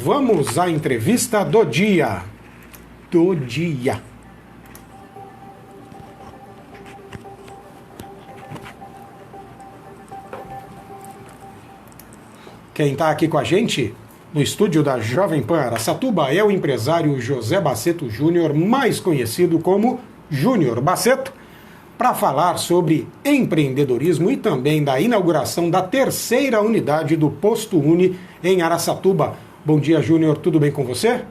Vamos à entrevista do dia. Quem está aqui com a gente no estúdio da Jovem Pan Araçatuba é o empresário José Baceto Júnior, mais conhecido como Júnior Baceto, para falar sobre empreendedorismo e também da inauguração da terceira unidade do Posto Uni em Araçatuba. Bom dia, Júnior, tudo bem com você?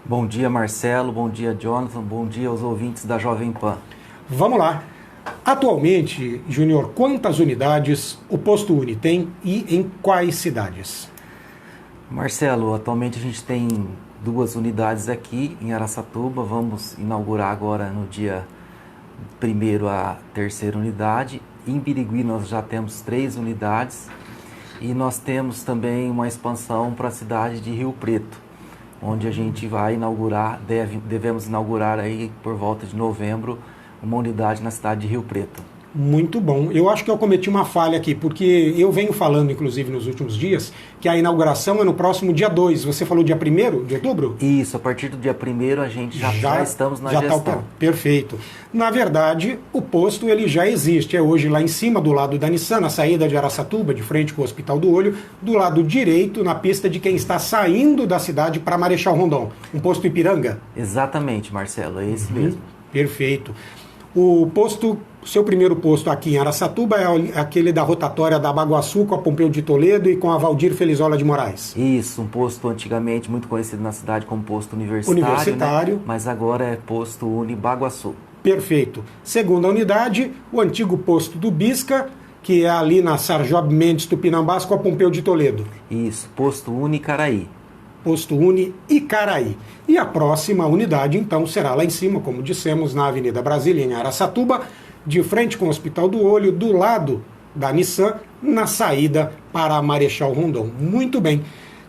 Bom dia, Marcelo, bom dia, Jonathan, bom dia aos ouvintes da Jovem Pan. Vamos lá. Atualmente, Júnior, quantas unidades o Posto Uni tem e em quais cidades? Marcelo, atualmente a gente tem 2 unidades aqui em Araçatuba. Vamos inaugurar agora no dia 1º a terceira unidade. Em Birigui nós já temos 3 unidades e nós temos também uma expansão para a cidade de Rio Preto, onde a gente vai inaugurar, devemos inaugurar aí por volta de novembro, uma unidade na cidade de Rio Preto. Muito bom. Eu acho que eu cometi uma falha aqui, porque eu venho falando, inclusive, nos últimos dias, que a inauguração é no próximo dia 2. Você falou dia 1º de outubro? Isso, a partir do dia 1º a gente já estamos na gestão. Tá, perfeito. Na verdade, o posto ele já existe. É hoje lá em cima, do lado da Nissan, na saída de Araçatuba, de frente com o Hospital do Olho, do lado direito, na pista de quem está saindo da cidade para Marechal Rondon. Um posto Ipiranga? Exatamente, Marcelo, é esse mesmo. Perfeito. O seu primeiro posto aqui em Araçatuba é aquele da rotatória da Baguaçu com a Pompeu de Toledo e com a Valdir Felizola de Moraes. Isso, um posto antigamente muito conhecido na cidade como posto universitário. Né? Mas agora é posto Uni Baguaçu. Perfeito. Segunda unidade, o antigo posto do Bisca, que é ali na Sarjob Mendes Tupinambás com a Pompeu de Toledo. Isso, posto Uni Caraí. Posto Uni Icaraí. E a próxima unidade, então, será lá em cima, como dissemos, na Avenida Brasília, em Araçatuba, de frente com o Hospital do Olho, do lado da Nissan, na saída para a Marechal Rondon. Muito bem.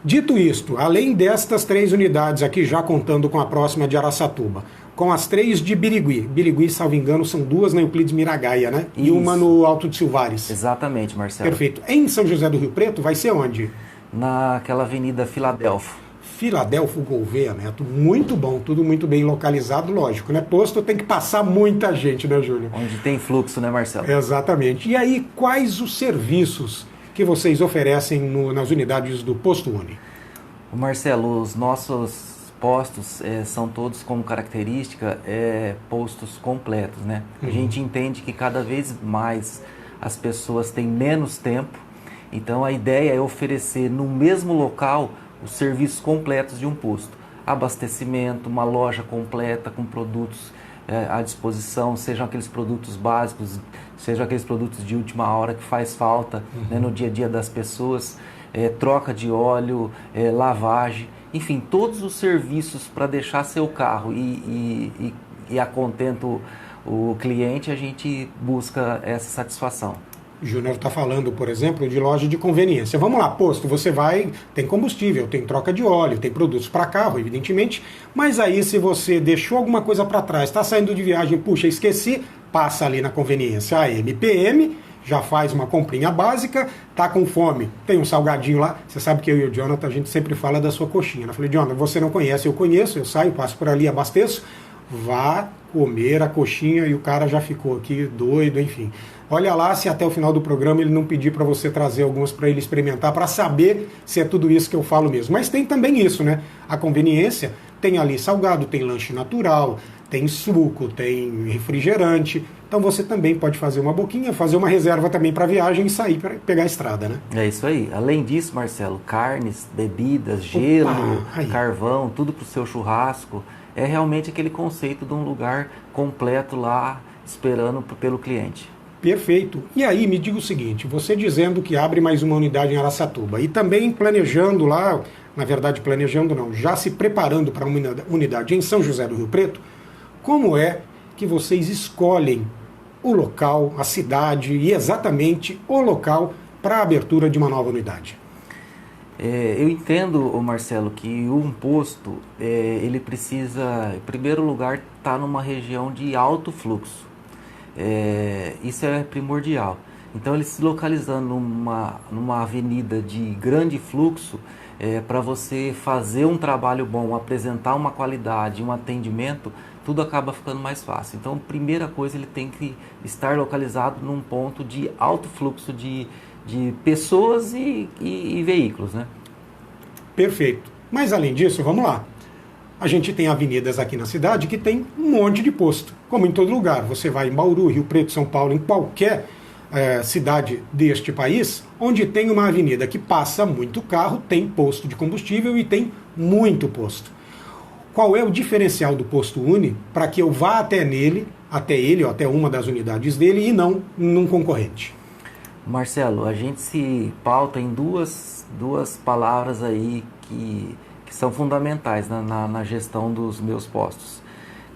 Dito isto, além destas 3 unidades aqui, já contando com a próxima de Araçatuba, com as 3 de Birigui. Birigui, salvo engano, são 2 na Euclides Miragaia, né? Isso. E uma no Alto de Silvares. Exatamente, Marcelo. Perfeito. Em São José do Rio Preto, vai ser onde? Naquela Avenida Filadélfia. Filadélfia Gouveia Neto, muito bom, tudo muito bem localizado, lógico, né? Posto tem que passar muita gente, né, Júlio? Onde tem fluxo, né, Marcelo? Exatamente. E aí, quais os serviços que vocês oferecem nas unidades do Posto Uni? Marcelo, os nossos postos são todos como característica postos completos, né? A gente entende que cada vez mais as pessoas têm menos tempo, então a ideia é oferecer no mesmo local os serviços completos de um posto. Abastecimento, uma loja completa com produtos à disposição, sejam aqueles produtos básicos, sejam aqueles produtos de última hora que faz falta né, no dia a dia das pessoas, troca de óleo, lavagem, enfim, todos os serviços para deixar seu carro e a contento o cliente, a gente busca essa satisfação. O Júnior está falando, por exemplo, de loja de conveniência. Vamos lá, posto, você vai, tem combustível, tem troca de óleo, tem produtos para carro, evidentemente, mas aí se você deixou alguma coisa para trás, está saindo de viagem, puxa, esqueci, passa ali na conveniência a MPM, já faz uma comprinha básica, tá com fome, tem um salgadinho lá, você sabe que eu e o Jonathan, a gente sempre fala da sua coxinha. Eu falei, Jonathan, você não conhece, eu conheço, eu saio, passo por ali, abasteço, vá comer a coxinha e o cara já ficou aqui doido, enfim. Olha lá se até o final do programa ele não pedir para você trazer alguns para ele experimentar, para saber se é tudo isso que eu falo mesmo. Mas tem também isso, né? A conveniência tem ali salgado, tem lanche natural, tem suco, tem refrigerante. Então você também pode fazer uma boquinha, fazer uma reserva também para viagem e sair para pegar a estrada, né? É isso aí. Além disso, Marcelo, carnes, bebidas, gelo, carvão, tudo para o seu churrasco. É realmente aquele conceito de um lugar completo lá, esperando pelo cliente. Perfeito. E aí, me diga o seguinte, você dizendo que abre mais uma unidade em Araçatuba e também planejando lá, na verdade planejando não, já se preparando para uma unidade em São José do Rio Preto, como é que vocês escolhem o local, a cidade e exatamente o local para a abertura de uma nova unidade? Eu entendo, Marcelo, que um posto, ele precisa, em primeiro lugar, estar numa região de alto fluxo. Isso é primordial. Então, ele se localizando numa avenida de grande fluxo, para você fazer um trabalho bom, apresentar uma qualidade, um atendimento, tudo acaba ficando mais fácil. Então, primeira coisa, ele tem que estar localizado num ponto de alto fluxo de pessoas e veículos, né? Perfeito. Mas além disso, vamos lá. A gente tem avenidas aqui na cidade que tem um monte de posto, como em todo lugar. Você vai em Bauru, Rio Preto, São Paulo, em qualquer cidade deste país, onde tem uma avenida que passa muito carro, tem posto de combustível e tem muito posto. Qual é o diferencial do posto Uni para que eu vá até ele, ou até uma das unidades dele, e não num concorrente? Marcelo, a gente se pauta em duas palavras aí que são fundamentais na gestão dos meus postos,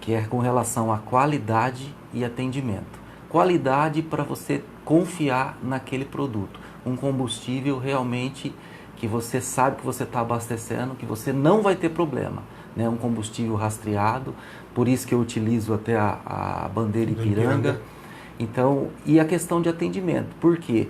que é com relação à qualidade e atendimento. Qualidade para você confiar naquele produto, um combustível realmente que você sabe que você está abastecendo, que você não vai ter problema, né? Um combustível rastreado, por isso que eu utilizo até a bandeira Ipiranga. Então, e a questão de atendimento, porque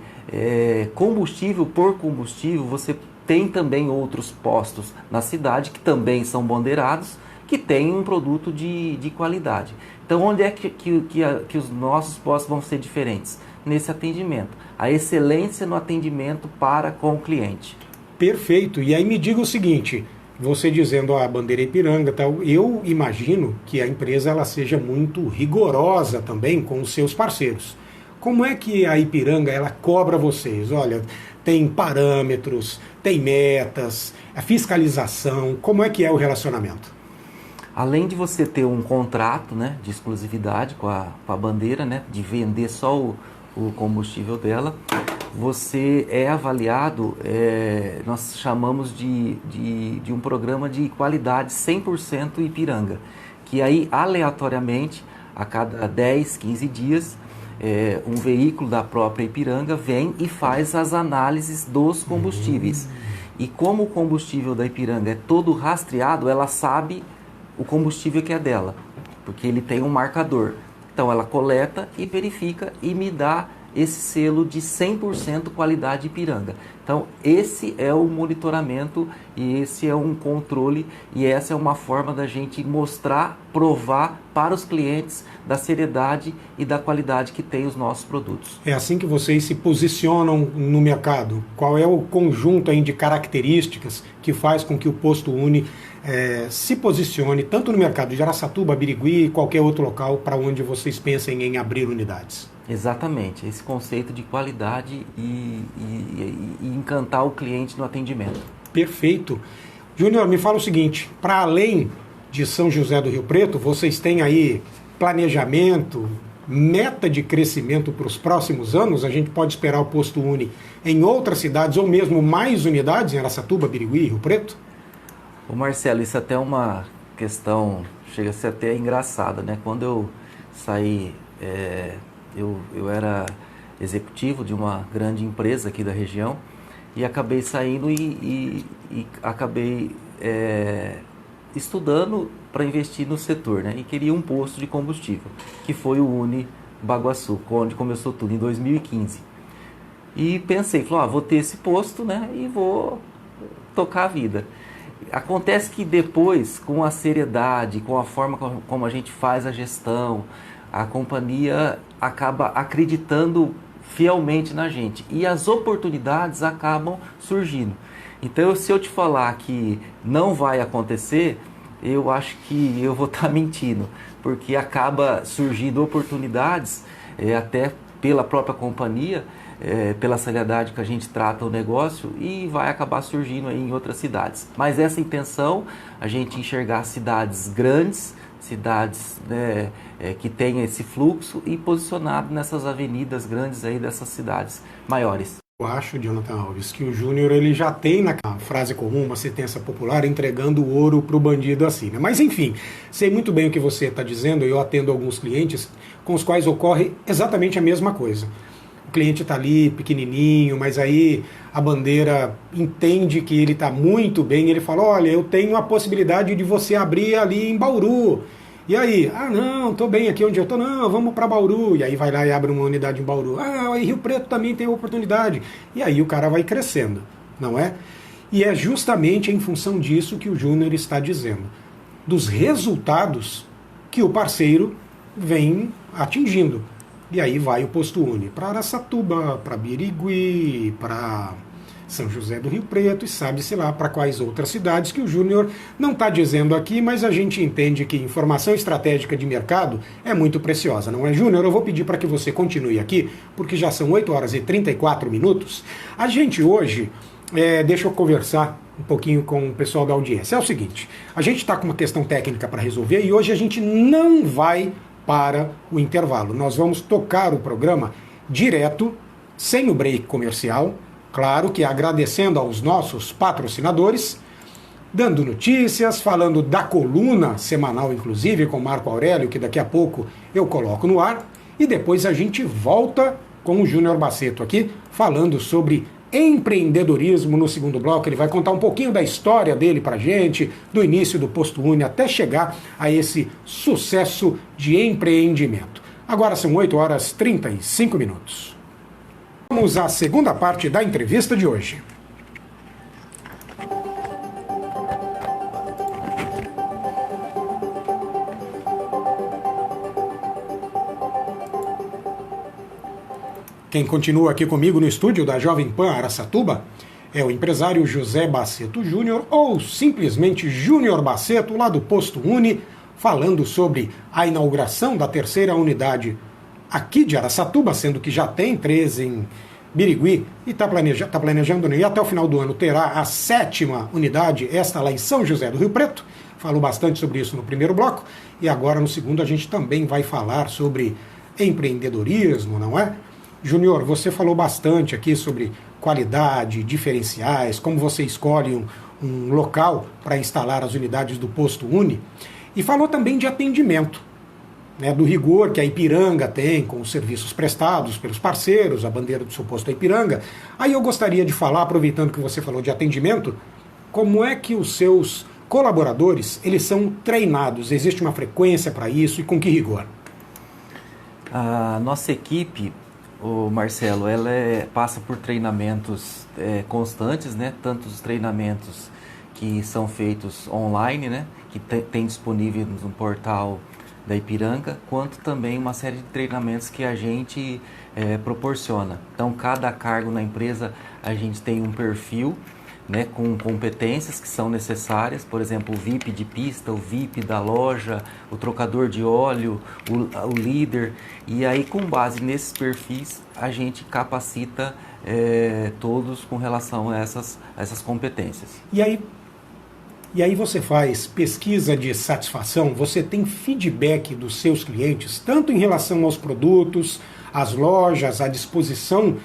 combustível por combustível, você tem também outros postos na cidade que também são bandeirados, que têm um produto de qualidade. Então, onde é que os nossos postos vão ser diferentes? Nesse atendimento. A excelência no atendimento para com o cliente. Perfeito. E aí me diga o seguinte, você dizendo a bandeira Ipiranga, tal, eu imagino que a empresa ela seja muito rigorosa também com os seus parceiros. Como é que a Ipiranga ela cobra vocês? Olha, tem parâmetros, tem metas, a fiscalização, como é que é o relacionamento? Além de você ter um contrato, né, de exclusividade com a bandeira, né, de vender só o combustível dela, você é avaliado, nós chamamos de um programa de qualidade 100% Ipiranga, que aí aleatoriamente, a cada 10, 15 dias, um veículo da própria Ipiranga vem e faz as análises dos combustíveis. E como o combustível da Ipiranga é todo rastreado, ela sabe o combustível que é dela, porque ele tem um marcador. Então ela coleta e verifica e me dá esse selo de 100% qualidade Ipiranga. Então esse é o monitoramento e esse é um controle e essa é uma forma da gente mostrar, provar para os clientes da seriedade e da qualidade que tem os nossos produtos. É assim que vocês se posicionam no mercado? Qual é o conjunto aí de características que faz com que o Posto Uni se posicione tanto no mercado de Araçatuba, Birigui e qualquer outro local para onde vocês pensem em abrir unidades? Exatamente, esse conceito de qualidade e encantar o cliente no atendimento. Perfeito. Júnior, me fala o seguinte, para além de São José do Rio Preto, vocês têm aí planejamento, meta de crescimento para os próximos anos? A gente pode esperar o Posto Uni em outras cidades ou mesmo mais unidades em Araçatuba, Birigui e Rio Preto? Ô Marcelo, isso até é uma questão, chega a ser até engraçada, né? Quando eu saí, eu era executivo de uma grande empresa aqui da região e acabei saindo e acabei estudando para investir no setor, né? E queria um posto de combustível, que foi o Uni Baguaçu, onde começou tudo, em 2015. E pensei, vou ter esse posto, né? E vou tocar a vida. Acontece que depois, com a seriedade, com a forma como a gente faz a gestão, a companhia acaba acreditando fielmente na gente e as oportunidades acabam surgindo. Então, se eu te falar que não vai acontecer, eu acho que eu vou estar mentindo, porque acaba surgindo oportunidades, até pela própria companhia, pela seriedade que a gente trata o negócio, e vai acabar surgindo aí em outras cidades. Mas essa intenção, a gente enxergar cidades grandes, cidades, né, que tenham esse fluxo e posicionado nessas avenidas grandes aí dessas cidades maiores. Eu acho, Jonathan Alves, que o Júnior ele já tem na frase comum, uma sentença popular, entregando o ouro para o bandido assim, né? Mas enfim, sei muito bem o que você está dizendo, eu atendo alguns clientes com os quais ocorre exatamente a mesma coisa. O cliente está ali, pequenininho, mas aí a bandeira entende que ele está muito bem, ele fala, olha, eu tenho a possibilidade de você abrir ali em Bauru. E aí? Ah, não, estou bem aqui onde eu estou. Não, vamos para Bauru. E aí vai lá e abre uma unidade em Bauru. Ah, aí Rio Preto também tem oportunidade. E aí o cara vai crescendo, não é? E é justamente em função disso que o Júnior está dizendo, dos resultados que o parceiro vem atingindo. E aí vai o Posto Uni para Araçatuba, para Birigui, para São José do Rio Preto e sabe-se lá para quais outras cidades que o Júnior não está dizendo aqui, mas a gente entende que informação estratégica de mercado é muito preciosa, não é, Júnior? Eu vou pedir para que você continue aqui, porque já são 8 horas e 34 minutos. A gente hoje, deixa eu conversar um pouquinho com o pessoal da audiência. É o seguinte, a gente está com uma questão técnica para resolver e hoje a gente não vai para o intervalo. Nós vamos tocar o programa direto, sem o break comercial, claro que agradecendo aos nossos patrocinadores, dando notícias, falando da coluna semanal, inclusive, com Marco Aurélio, que daqui a pouco eu coloco no ar, e depois a gente volta com o Júnior Baceto aqui, falando sobre empreendedorismo no segundo bloco. Ele vai contar um pouquinho da história dele pra gente, do início do Posto Uni até chegar a esse sucesso de empreendimento. Agora são 8 horas e 35 minutos. Vamos à segunda parte da entrevista de hoje. Quem continua aqui comigo no estúdio da Jovem Pan Araçatuba é o empresário José Baceto Júnior, ou simplesmente Júnior Baceto, lá do Posto Uni, falando sobre a inauguração da terceira unidade aqui de Araçatuba, sendo que já tem 3 em Birigui e está planejando, e até o final do ano terá a 7ª unidade, esta lá em São José do Rio Preto. Falou bastante sobre isso no primeiro bloco, e agora no segundo a gente também vai falar sobre empreendedorismo, não é? Júnior, você falou bastante aqui sobre qualidade, diferenciais, como você escolhe um local para instalar as unidades do Posto Uni, e falou também de atendimento, né, do rigor que a Ipiranga tem com os serviços prestados pelos parceiros, a bandeira do seu posto é Ipiranga. Aí eu gostaria de falar, aproveitando que você falou de atendimento, como é que os seus colaboradores, eles são treinados? Existe uma frequência para isso e com que rigor? A nossa equipe, o Marcelo, ela passa por treinamentos constantes, né? Tanto os treinamentos que são feitos online, né? Que tem disponível no portal da Ipiranga, quanto também uma série de treinamentos que a gente proporciona. Então, cada cargo na empresa, a gente tem um perfil, né, com competências que são necessárias, por exemplo, o VIP de pista, o VIP da loja, o trocador de óleo, o líder, e aí com base nesses perfis a gente capacita todos com relação a essas competências. E aí você faz pesquisa de satisfação, você tem feedback dos seus clientes, tanto em relação aos produtos, às lojas, à disposição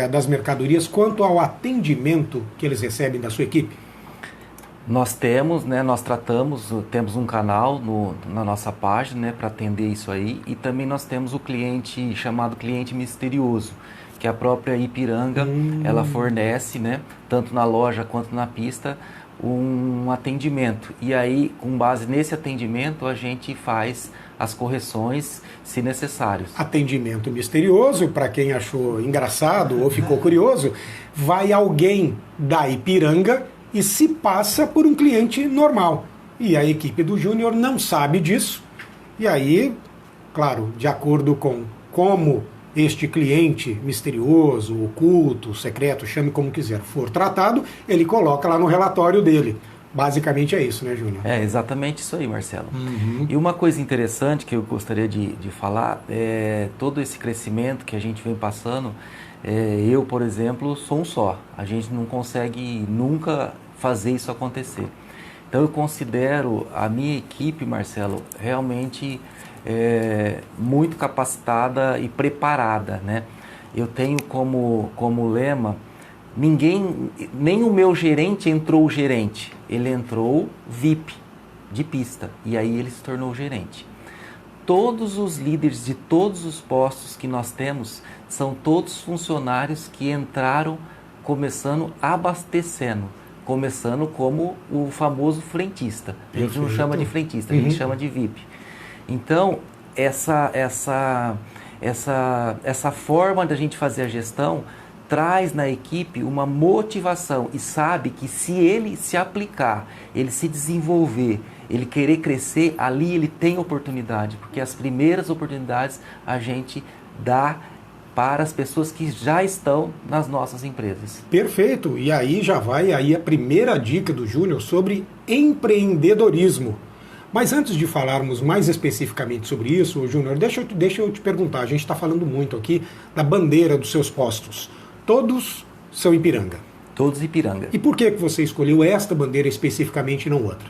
das mercadorias, quanto ao atendimento que eles recebem da sua equipe? Nós temos, né, temos um canal na nossa página, né, para atender isso aí, e também nós temos o cliente chamado cliente misterioso, que a própria Ipiranga ela fornece, né, tanto na loja quanto na pista, um atendimento. E aí, com base nesse atendimento, a gente faz as correções, se necessários. Atendimento misterioso, para quem achou engraçado ou ficou curioso, vai alguém da Ipiranga e se passa por um cliente normal. E a equipe do Júnior não sabe disso. E aí, claro, de acordo com como este cliente misterioso, oculto, secreto, chame como quiser, for tratado, ele coloca lá no relatório dele. Basicamente é isso, né, Júnior? É exatamente isso aí, Marcelo. E uma coisa interessante que eu gostaria de falar é todo esse crescimento que a gente vem passando. Eu, por exemplo, sou um só. A gente não consegue nunca fazer isso acontecer. Então eu considero a minha equipe, Marcelo, realmente muito capacitada e preparada, né? Eu tenho como lema: nem o meu gerente entrou gerente, ele entrou VIP de pista e aí ele se tornou gerente. Todos os líderes de todos os postos que nós temos são todos funcionários que entraram começando abastecendo, começando como o famoso frentista. A gente não chama de frentista, a gente chama de VIP. Então, essa forma da gente fazer a gestão traz na equipe uma motivação e sabe que se ele se aplicar, ele se desenvolver, ele querer crescer, ali ele tem oportunidade, porque as primeiras oportunidades a gente dá para as pessoas que já estão nas nossas empresas. Perfeito, e aí já vai aí a primeira dica do Júnior sobre empreendedorismo. Mas antes de falarmos mais especificamente sobre isso, Júnior, deixa eu te perguntar, a gente está falando muito aqui da bandeira dos seus postos. Todos são Ipiranga. Todos Ipiranga. E por que você escolheu esta bandeira especificamente e não outra?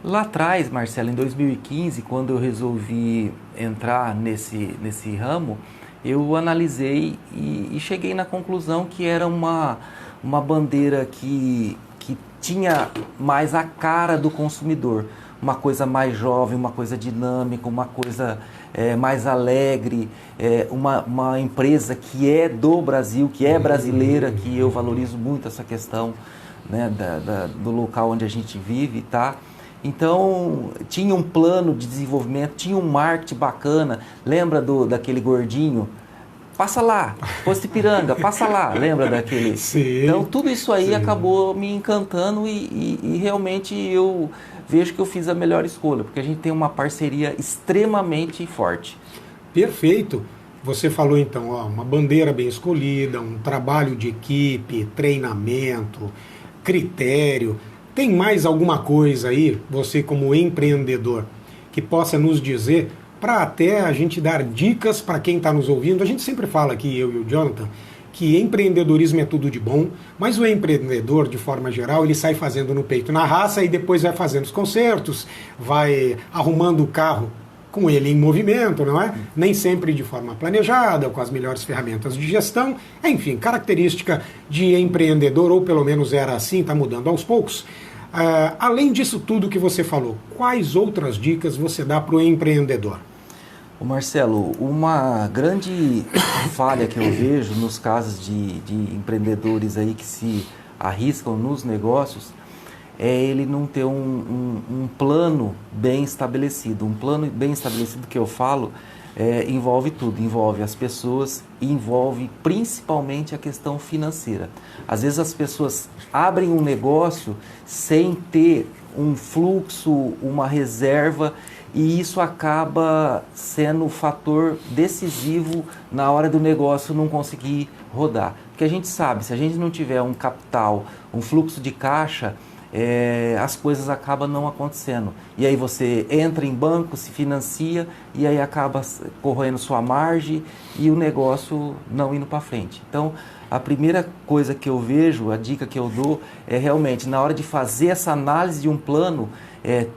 Lá atrás, Marcelo, em 2015, quando eu resolvi entrar nesse ramo, eu analisei e cheguei na conclusão que era uma bandeira que tinha mais a cara do consumidor. Uma coisa mais jovem, uma coisa dinâmica, uma coisa mais alegre, uma empresa que é do Brasil, que é brasileira, que eu valorizo muito essa questão, né, do local onde a gente vive, tá? Então, tinha um plano de desenvolvimento, tinha um marketing bacana. Lembra daquele gordinho? Passa lá, Posto Ipiranga, passa lá. Lembra daquele? Sim, então, tudo isso aí sim. acabou me encantando e realmente eu vejo que eu fiz a melhor escolha, porque a gente tem uma parceria extremamente forte. Perfeito. Você falou então, uma bandeira bem escolhida, um trabalho de equipe, treinamento, critério. Tem mais alguma coisa aí, você como empreendedor, que possa nos dizer, para até a gente dar dicas para quem está nos ouvindo? A gente sempre fala aqui, eu e o Jonathan, que empreendedorismo é tudo de bom, mas o empreendedor, de forma geral, ele sai fazendo no peito na raça e depois vai fazendo os concertos, vai arrumando o carro com ele em movimento, não é? Nem sempre de forma planejada, com as melhores ferramentas de gestão. Enfim, característica de empreendedor, ou pelo menos era assim, está mudando aos poucos. Além disso tudo que você falou, quais outras dicas você dá para o empreendedor? Ô Marcelo, uma grande falha que eu vejo nos casos de empreendedores aí que se arriscam nos negócios é ele não ter um plano bem estabelecido. Um plano bem estabelecido que eu falo envolve tudo, envolve as pessoas e envolve principalmente a questão financeira. Às vezes as pessoas abrem um negócio sem ter um fluxo, uma reserva, e isso acaba sendo o fator decisivo na hora do negócio não conseguir rodar. Porque a gente sabe, se a gente não tiver um capital, um fluxo de caixa, as coisas acabam não acontecendo. E aí você entra em banco, se financia e aí acaba corroendo sua margem e o negócio não indo para frente. Então, a primeira coisa que eu vejo, a dica que eu dou, é realmente, na hora de fazer essa análise de um plano,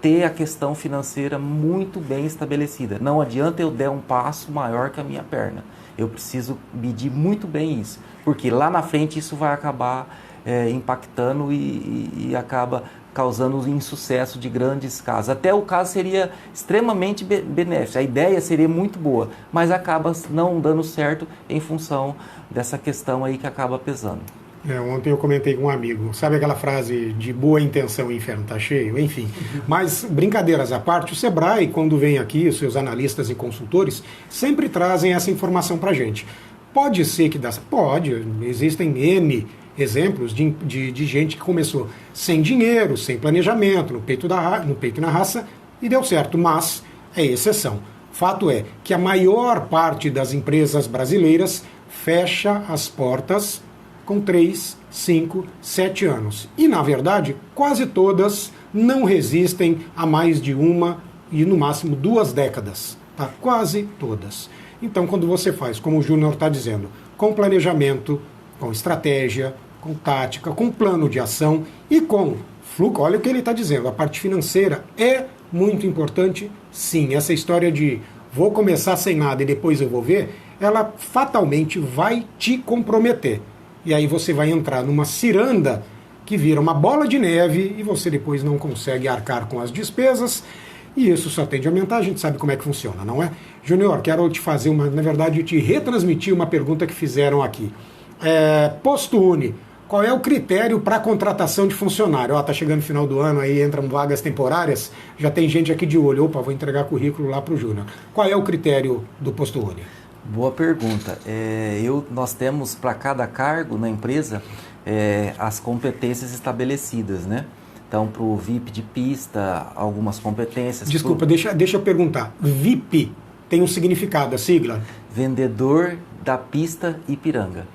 ter a questão financeira muito bem estabelecida. Não adianta eu der um passo maior que a minha perna. Eu preciso medir muito bem isso, porque lá na frente isso vai acabar impactando e acaba causando um insucesso de grandes casos. Até o caso seria extremamente benéfico, a ideia seria muito boa, mas acaba não dando certo em função dessa questão aí que acaba pesando. Ontem eu comentei com um amigo, sabe aquela frase de boa intenção o inferno está cheio? Enfim, mas brincadeiras à parte, o Sebrae, quando vem aqui, os seus analistas e consultores, sempre trazem essa informação para a gente. Pode ser que pode, existem N exemplos de gente que começou sem dinheiro, sem planejamento, no peito e na raça, e deu certo, mas é exceção. Fato é que a maior parte das empresas brasileiras fecha as portas com 3, 5, 7 anos. E, na verdade, quase todas não resistem a mais de uma e, no máximo, 2 décadas. Tá? Quase todas. Então, quando você faz, como o Júnior está dizendo, com planejamento, com estratégia, com tática, com plano de ação e com fluxo, olha o que ele está dizendo, a parte financeira é muito importante, sim. Essa história de vou começar sem nada e depois eu vou ver, ela fatalmente vai te comprometer. E aí você vai entrar numa ciranda que vira uma bola de neve e você depois não consegue arcar com as despesas e isso só tende a aumentar, a gente sabe como é que funciona, não é? Júnior, quero te fazer na verdade, te retransmitir uma pergunta que fizeram aqui. Posto Uni, qual é o critério para a contratação de funcionário? Está chegando o final do ano, aí entram vagas temporárias, já tem gente aqui de olho, vou entregar currículo lá para o Júnior. Qual é o critério do Posto Uni? Boa pergunta. Nós temos para cada cargo na empresa as competências estabelecidas, né? Então, para o VIP de pista, algumas competências. Desculpa, deixa eu perguntar. VIP tem um significado, a sigla? Vendedor da pista Ipiranga.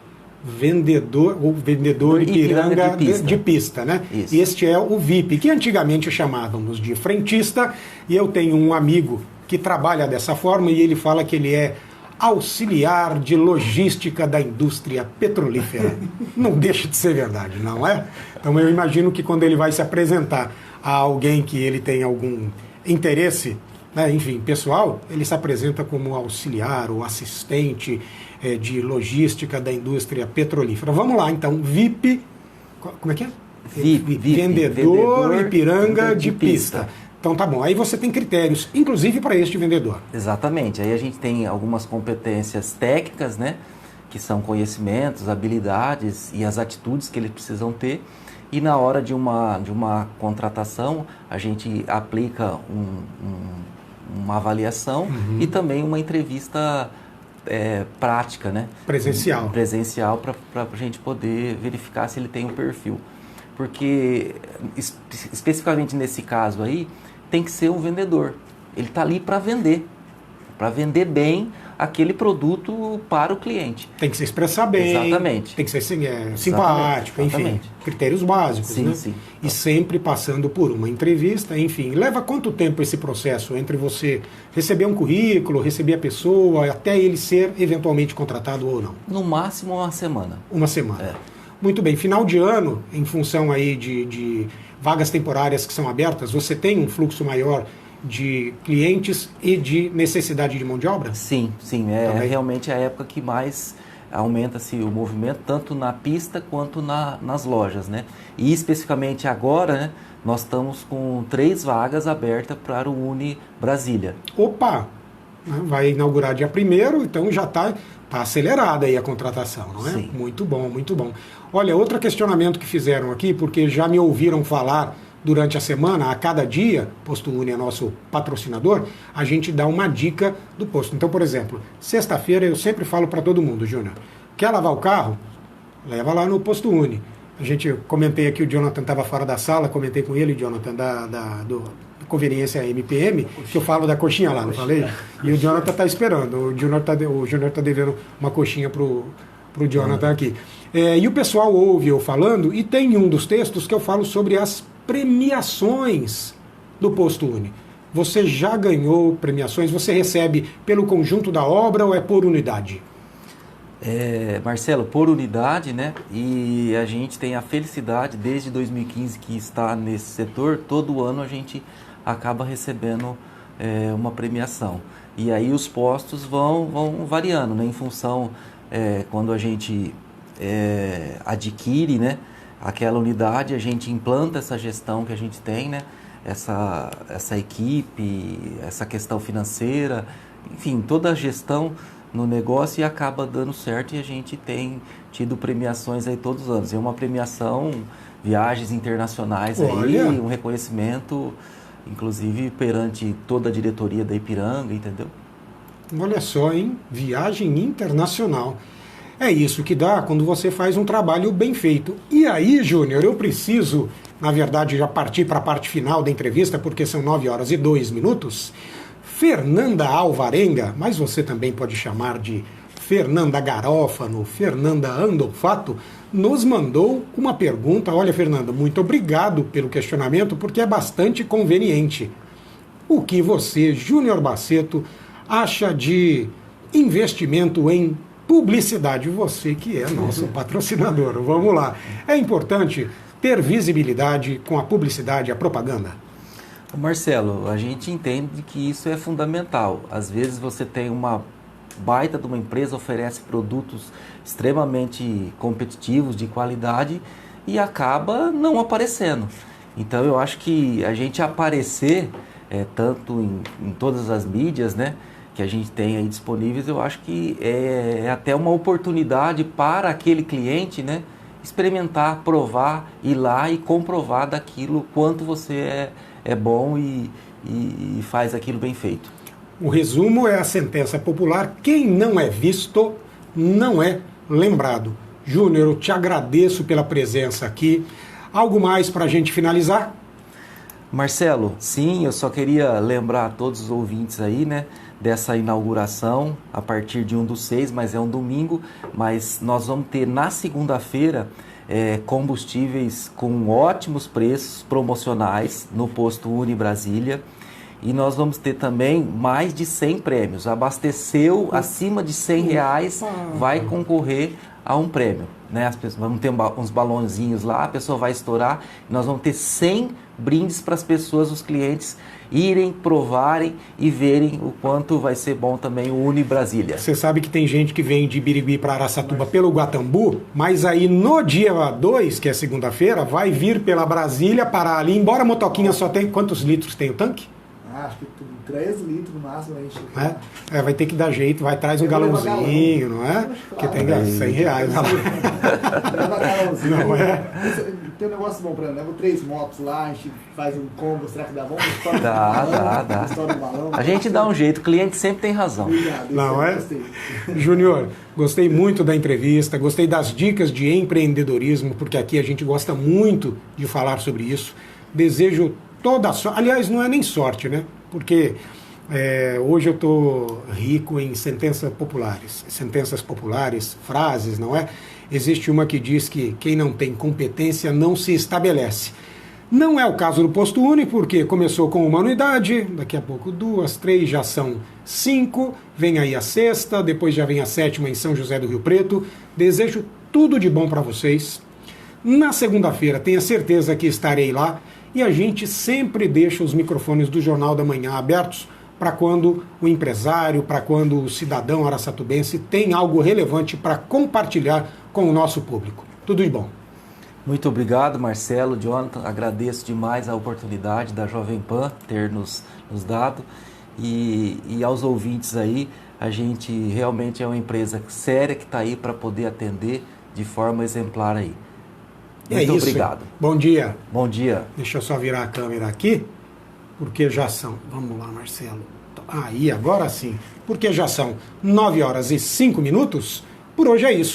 Vendedor Ipiranga de pista, né? Isso. Este é o VIP, que antigamente chamávamos de frentista, e eu tenho um amigo que trabalha dessa forma e ele fala que ele é auxiliar de logística da indústria petrolífera. Não deixa de ser verdade, não é? Então eu imagino que quando ele vai se apresentar a alguém que ele tem algum interesse, né, enfim, pessoal, ele se apresenta como auxiliar ou assistente de logística da indústria petrolífera. Vamos lá, então, VIP, como é que é? VIP, Vendedor Ipiranga de pista. Então tá bom, aí você tem critérios, inclusive para este vendedor. Exatamente, aí a gente tem algumas competências técnicas, né, que são conhecimentos, habilidades e as atitudes que eles precisam ter, e na hora de uma contratação a gente aplica uma avaliação e também uma entrevista prática, né? Presencial para a gente poder verificar se ele tem um perfil. Porque, especificamente nesse caso aí, tem que ser um vendedor. Ele está ali para vender bem aquele produto para o cliente. Tem que se expressar bem. Exatamente. Tem que ser simpático, enfim. Critérios básicos, sim, né? Sim. E sempre passando por uma entrevista, enfim. Leva quanto tempo esse processo entre você receber um currículo, receber a pessoa, até ele ser eventualmente contratado ou não? No máximo uma semana. Uma semana. Muito bem. Final de ano, em função aí de vagas temporárias que são abertas, você tem um fluxo maior de clientes e de necessidade de mão de obra? Sim. Realmente a época que mais aumenta-se o movimento, tanto na pista quanto nas lojas, né? E especificamente agora, né, nós estamos com 3 vagas abertas para o Uni Brasília. Opa! Vai inaugurar dia 1º, então já está acelerada aí a contratação, não é? Sim. Muito bom, muito bom. Olha, outro questionamento que fizeram aqui, porque já me ouviram falar durante a semana, a cada dia, Posto Uni é nosso patrocinador, a gente dá uma dica do posto. Então, por exemplo, sexta-feira eu sempre falo para todo mundo, Júnior, quer lavar o carro? Leva lá no Posto Uni. A gente, comentei aqui, o Jonathan estava fora da sala, comentei com ele, Jonathan, do Conveniência MPM, que eu falo da coxinha lá, não falei? E o Jonathan está esperando, o Júnior tá devendo uma coxinha pro Jonathan aqui. E o pessoal ouve eu falando, e tem um dos textos que eu falo sobre as premiações do Posto Uni. Você já ganhou premiações? Você recebe pelo conjunto da obra ou é por unidade? Marcelo, por unidade, né? E a gente tem a felicidade, desde 2015 que está nesse setor, todo ano a gente acaba recebendo uma premiação. E aí os postos vão variando, né? Em função, quando a gente adquire, né, aquela unidade, a gente implanta essa gestão que a gente tem, né? Essa equipe, essa questão financeira, enfim, toda a gestão no negócio e acaba dando certo, e a gente tem tido premiações aí todos os anos. É uma premiação, viagens internacionais aí, um reconhecimento, inclusive perante toda a diretoria da Ipiranga, entendeu? Olha só, hein? Viagem internacional. É isso que dá quando você faz um trabalho bem feito. E aí, Júnior, eu preciso, na verdade, já partir para a parte final da entrevista, porque são 9h02. Fernanda Alvarenga, mas você também pode chamar de Fernanda Garófano, Fernanda Andolfato, nos mandou uma pergunta. Olha, Fernanda, muito obrigado pelo questionamento, porque é bastante conveniente. O que você, Júnior Baceto, acha de investimento em publicidade? Você que é nosso patrocinador. Vamos lá. É importante ter visibilidade com a publicidade, a propaganda? Marcelo, a gente entende que isso é fundamental. Às vezes você tem uma baita de uma empresa, oferece produtos extremamente competitivos, de qualidade, e acaba não aparecendo. Então eu acho que a gente aparecer, tanto em todas as mídias, né, que a gente tem aí disponíveis, eu acho que é até uma oportunidade para aquele cliente, né, experimentar, provar, ir lá e comprovar daquilo quanto você é bom e faz aquilo bem feito. O resumo é a sentença popular: quem não é visto, não é lembrado. Júnior, eu te agradeço pela presença aqui. Algo mais para a gente finalizar? Marcelo, sim, eu só queria lembrar a todos os ouvintes aí, né, dessa inauguração a partir de 1/6, mas é um domingo, mas nós vamos ter na segunda-feira combustíveis com ótimos preços promocionais no posto Uni Brasília. E nós vamos ter também mais de 100 prêmios. Abasteceu acima de R$100, vai concorrer a um prêmio. Né? Vamos ter uns balãozinhos lá, a pessoa vai estourar. Nós vamos ter 100 brindes para as pessoas, os clientes, irem, provarem e verem o quanto vai ser bom também o Uni Brasília. Você sabe que tem gente que vem de Birigui para Araçatuba pelo Guatambu, mas aí no dia 2, que é segunda-feira, vai vir pela Brasília, parar ali. Embora a motoquinha só tem... Quantos litros tem o tanque? Acho que 3 litros no máximo a gente... vai ter que dar jeito, vai traz um galãozinho, não é? Porque tem R$100 lá. Leva galãozinho. Não é? Tem um negócio bom pra mim, leva 3 motos lá, a gente faz um combo, será que dá bom? Dá. A gente dá um jeito, o cliente sempre tem razão. Obrigado, não é? Júnior, gostei muito da entrevista, gostei das dicas de empreendedorismo, porque aqui a gente gosta muito de falar sobre isso. Desejo toda a sorte, aliás, não é nem sorte, né? Porque hoje eu estou rico em sentenças populares, frases, não é? Existe uma que diz que quem não tem competência não se estabelece. Não é o caso do Posto Uni, porque começou com uma unidade, daqui a pouco 2, 3, já são 5, vem aí a 6ª, depois já vem a 7ª em São José do Rio Preto. Desejo tudo de bom para vocês. Na segunda-feira, tenha certeza que estarei lá. E a gente sempre deixa os microfones do Jornal da Manhã abertos para quando o empresário, para quando o cidadão araçatubense tem algo relevante para compartilhar com o nosso público. Tudo de bom. Muito obrigado, Marcelo, Jonathan. Agradeço demais a oportunidade da Jovem Pan ter nos dado. E aos ouvintes aí, a gente realmente é uma empresa séria que está aí para poder atender de forma exemplar aí. Muito obrigado. Bom dia. Bom dia. Deixa eu só virar a câmera aqui, porque já são... Vamos lá, Marcelo. Aí, agora sim. Porque já são 9h05. Por hoje é isso.